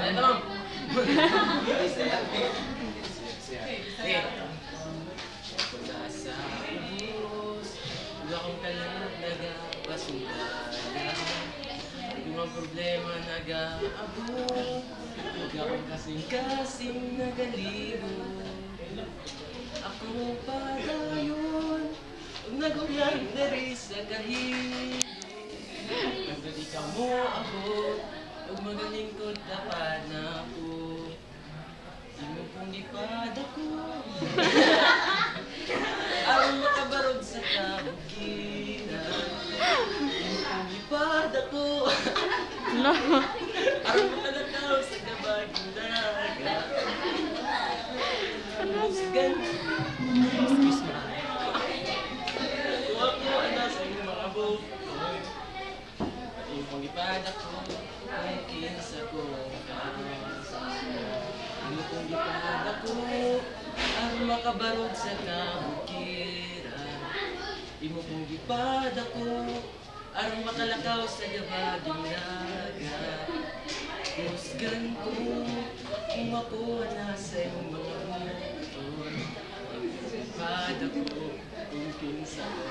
Ito lang. Pula sa ubos, wala kong kalat nagapasubaya. Kung ang problema nag-aabot, huwag akong kasing-kasing nagaligo. Ako pa dayon, huwag nagulang na rin sa kahit. Pagkat ikaw mo abot, huwag magaling ko dapat na ako. Sino kong ipad ako? Ang makabarog sa kabukiran. Sino kong ipad ako? Ang makalakaw sa gabaging dagat. Musgan. Excuse me. Huwag mo sa iyong mga buhok. Sino kong ipad ako? Ang kinsa ko. Ano kung ipad ako ang makabarog sa kabukiran? Imo kung ipad ako ang makalakaw sa gabaging dagat. Husgan ko kung ako nasa iyong mga buton. Ipad ako kung kinsa ko.